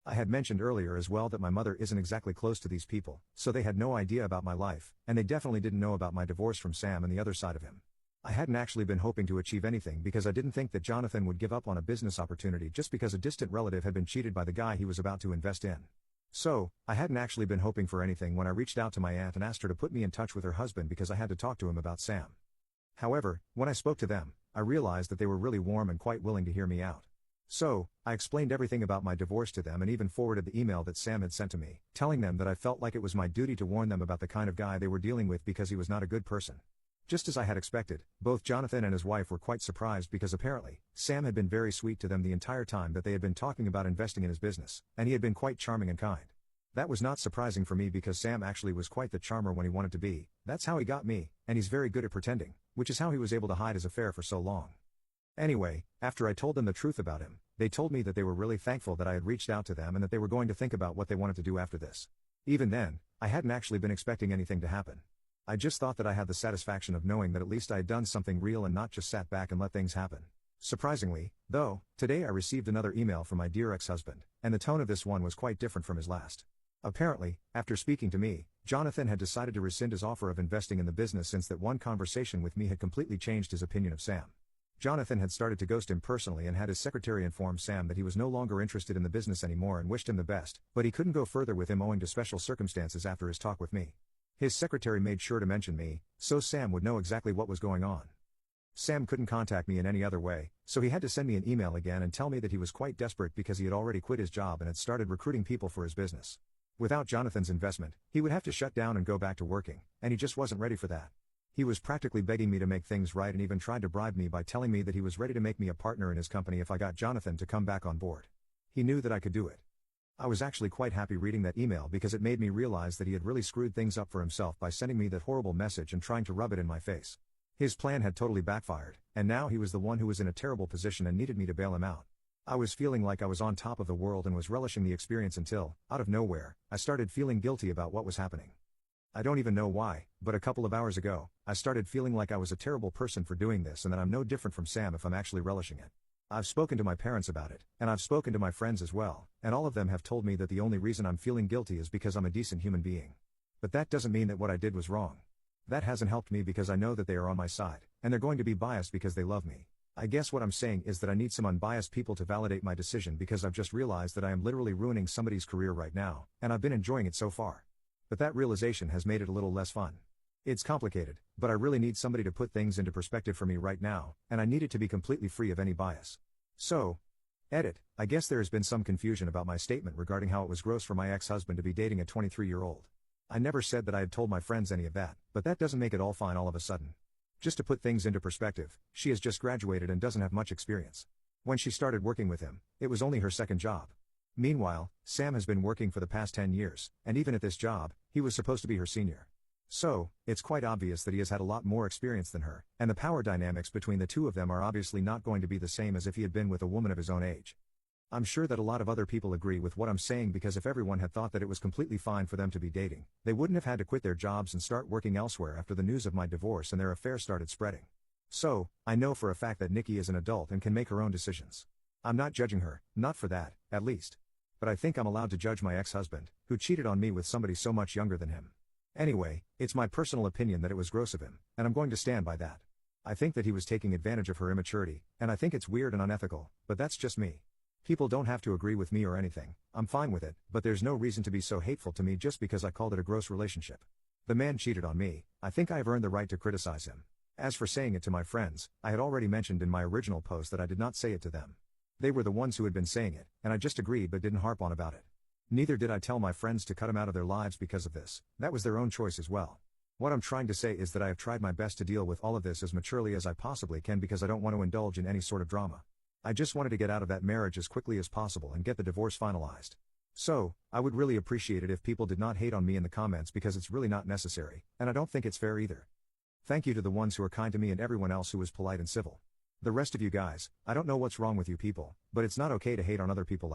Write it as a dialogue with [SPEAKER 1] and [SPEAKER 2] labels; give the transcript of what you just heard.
[SPEAKER 1] I had mentioned earlier as well that my mother isn't exactly close to these people, so they had no idea about my life, and they definitely didn't know about my divorce from Sam and the other side of him. I hadn't actually been hoping to achieve anything because I didn't think that Jonathan would give up on a business opportunity just because a distant relative had been cheated by the guy he was about to invest in. So, I hadn't actually been hoping for anything when I reached out to my aunt and asked her to put me in touch with her husband because I had to talk to him about Sam. However, when I spoke to them, I realized that they were really warm and quite willing to hear me out. So, I explained everything about my divorce to them and even forwarded the email that Sam had sent to me, telling them that I felt like it was my duty to warn them about the kind of guy they were dealing with because he was not a good person. Just as I had expected, both Jonathan and his wife were quite surprised because apparently, Sam had been very sweet to them the entire time that they had been talking about investing in his business, and he had been quite charming and kind. That was not surprising for me because Sam actually was quite the charmer when he wanted to be. That's how he got me, and he's very good at pretending, which is how he was able to hide his affair for so long. Anyway, after I told them the truth about him, they told me that they were really thankful that I had reached out to them and that they were going to think about what they wanted to do after this. Even then, I hadn't actually been expecting anything to happen. I just thought that I had the satisfaction of knowing that at least I had done something real and not just sat back and let things happen. Surprisingly, though, today I received another email from my dear ex-husband, and the tone of this one was quite different from his last. Apparently, after speaking to me, Jonathan had decided to rescind his offer of investing in the business since that one conversation with me had completely changed his opinion of Sam. Jonathan had started to ghost him personally and had his secretary inform Sam that he was no longer interested in the business anymore and wished him the best, but he couldn't go further with him owing to special circumstances after his talk with me. His secretary made sure to mention me, so Sam would know exactly what was going on. Sam couldn't contact me in any other way, so he had to send me an email again and tell me that he was quite desperate because he had already quit his job and had started recruiting people for his business. Without Jonathan's investment, he would have to shut down and go back to working, and he just wasn't ready for that. He was practically begging me to make things right and even tried to bribe me by telling me that he was ready to make me a partner in his company if I got Jonathan to come back on board. He knew that I could do it. I was actually quite happy reading that email because it made me realize that he had really screwed things up for himself by sending me that horrible message and trying to rub it in my face. His plan had totally backfired, and now he was the one who was in a terrible position and needed me to bail him out. I was feeling like I was on top of the world and was relishing the experience until, out of nowhere, I started feeling guilty about what was happening. I don't even know why, but a couple of hours ago, I started feeling like I was a terrible person for doing this and that I'm no different from Sam if I'm actually relishing it. I've spoken to my parents about it, and I've spoken to my friends as well, and all of them have told me that the only reason I'm feeling guilty is because I'm a decent human being. But that doesn't mean that what I did was wrong. That hasn't helped me because I know that they are on my side, and they're going to be biased because they love me. I guess what I'm saying is that I need some unbiased people to validate my decision because I've just realized that I am literally ruining somebody's career right now, and I've been enjoying it so far. But that realization has made it a little less fun. It's complicated, but I really need somebody to put things into perspective for me right now, and I need it to be completely free of any bias. So, edit, I guess there has been some confusion about my statement regarding how it was gross for my ex-husband to be dating a 23-year-old. I never said that I had told my friends any of that, but that doesn't make it all fine all of a sudden. Just to put things into perspective, she has just graduated and doesn't have much experience. When she started working with him, it was only her second job. Meanwhile, Sam has been working for the past 10 years, and even at this job, he was supposed to be her senior. So, it's quite obvious that he has had a lot more experience than her, and the power dynamics between the two of them are obviously not going to be the same as if he had been with a woman of his own age. I'm sure that a lot of other people agree with what I'm saying because if everyone had thought that it was completely fine for them to be dating, they wouldn't have had to quit their jobs and start working elsewhere after the news of my divorce and their affair started spreading. So, I know for a fact that Nikki is an adult and can make her own decisions. I'm not judging her, not for that, at least. But I think I'm allowed to judge my ex-husband, who cheated on me with somebody so much younger than him. Anyway, it's my personal opinion that it was gross of him, and I'm going to stand by that. I think that he was taking advantage of her immaturity, and I think it's weird and unethical, but that's just me. People don't have to agree with me or anything, I'm fine with it, but there's no reason to be so hateful to me just because I called it a gross relationship. The man cheated on me, I think I have earned the right to criticize him. As for saying it to my friends, I had already mentioned in my original post that I did not say it to them. They were the ones who had been saying it, and I just agreed but didn't harp on about it. Neither did I tell my friends to cut him out of their lives because of this, that was their own choice as well. What I'm trying to say is that I have tried my best to deal with all of this as maturely as I possibly can because I don't want to indulge in any sort of drama. I just wanted to get out of that marriage as quickly as possible and get the divorce finalized. So, I would really appreciate it if people did not hate on me in the comments because it's really not necessary, and I don't think it's fair either. Thank you to the ones who are kind to me and everyone else who was polite and civil. The rest of you guys, I don't know what's wrong with you people, but it's not okay to hate on other people like